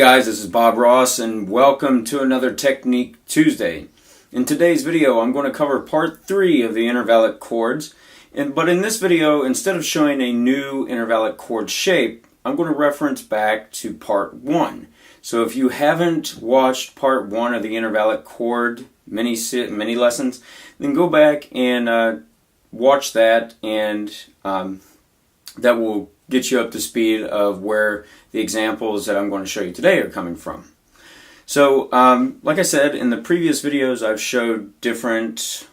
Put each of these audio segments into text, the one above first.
guys, this is Bob Ross and welcome to another Technique Tuesday. In today's video I'm going to cover part 3 of the intervallic chords, but in this video, instead of showing a new intervallic chord shape, I'm going to reference back to part 1. So if you haven't watched part 1 of the intervallic chord mini lessons, then go back and watch that, and that will get you up to speed of where the examples that I'm going to show you today are coming from. So, like I said, in the previous videos I've showed different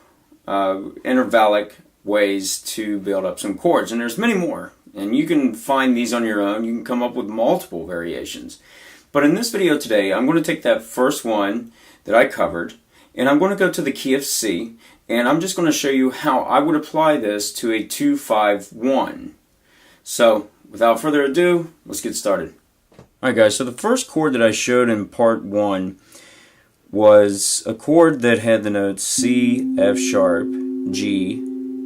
intervallic ways to build up some chords, and there's many more, and you can find these on your own. You can come up with multiple variations. But in this video today, I'm going to take that first one that I covered, and I'm going to go to the key of C, and I'm just going to show you how I would apply this to a 2-5-1. So, without further ado, let's get started. Alright guys, so the first chord that I showed in part 1 was a chord that had the notes C, F sharp, G,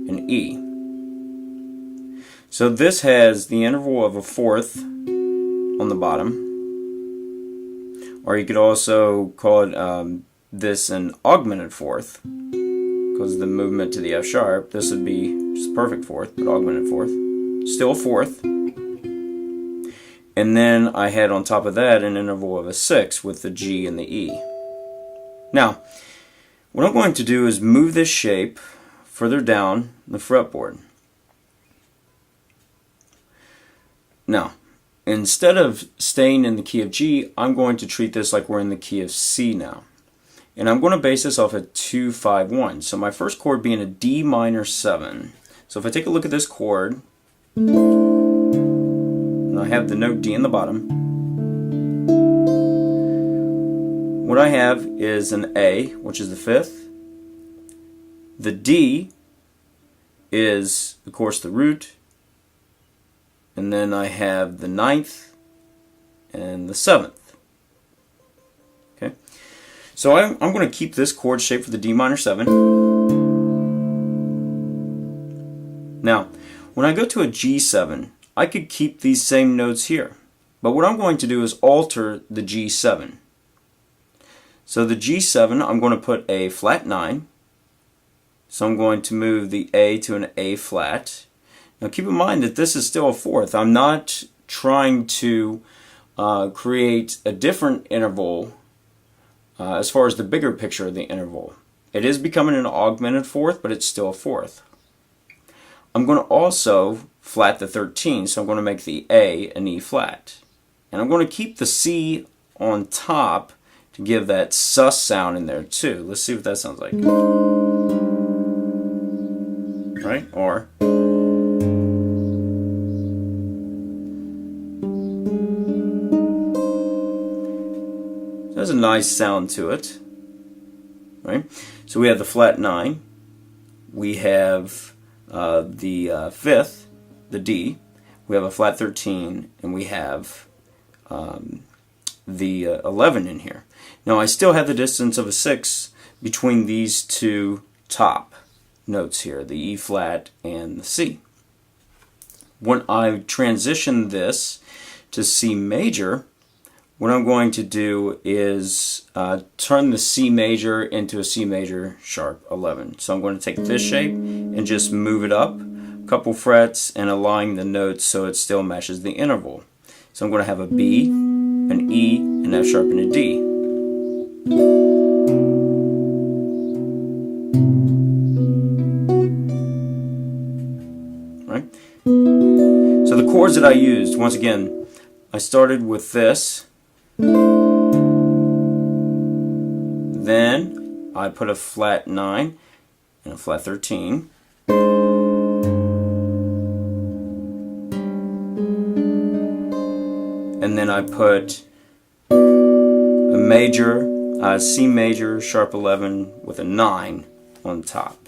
and E. So this has the interval of a fourth on the bottom, or you could also call it this an augmented fourth, because of the movement to the F sharp. This would be just a perfect fourth, but augmented fourth. Still a fourth. And then I had on top of that an interval of a 6 with the G and the E. Now, what I'm going to do is move this shape further down the fretboard. Now, instead of staying in the key of G, I'm going to treat this like we're in the key of C now. And I'm going to base this off a 2-5-1. So my first chord being a D minor 7. So if I take a look at this chord, and I have the note D in the bottom, what I have is an A, which is the 5th. The D is, of course, the root. And then I have the 9th and the 7th. Okay, so I'm going to keep this chord shape for the D minor 7. Now, when I go to a G7, I could keep these same notes here. But what I'm going to do is alter the G7. So the G7, I'm going to put a flat 9. So I'm going to move the A to an A flat. Now keep in mind that this is still a fourth. I'm not trying to create a different interval as far as the bigger picture of the interval. It is becoming an augmented fourth, but it's still a fourth. I'm going to also flat the 13, so I'm going to make the A an E flat. And I'm going to keep the C on top to give that sus sound in there too. Let's see what that sounds like. Right? Or there's a nice sound to it. Right? So we have the flat 9. We have the 5th, the D, we have a flat 13, and we have the 11 in here. Now I still have the distance of a 6 between these two top notes here, the E flat and the C. When I transition this to C major, what I'm going to do is turn the C major into a C major sharp 11. So I'm going to take this shape and just move it up a couple frets and align the notes so it still matches the interval. So I'm going to have a B, an E, an F sharp, and a D. Right? So the chords that I used, once again, I started with this. Then I put a flat 9 and a flat 13. And then I put a major, C major, sharp 11 with a 9 on top.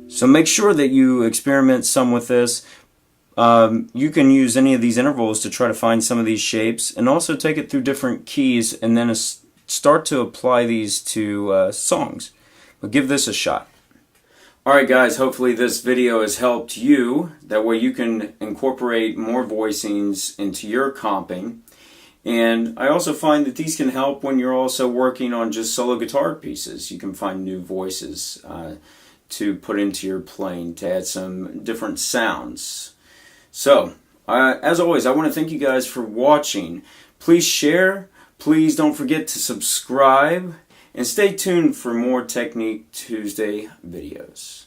So make sure that you experiment some with this. You can use any of these intervals to try to find some of these shapes, and also take it through different keys and then start to apply these to songs. But give this a shot. Alright guys, hopefully this video has helped you. That way you can incorporate more voicings into your comping. And I also find that these can help when you're also working on just solo guitar pieces. You can find new voices to put into your playing to add some different sounds. So, as always, I want to thank you guys for watching. Please share, please don't forget to subscribe, and stay tuned for more Technique Tuesday videos.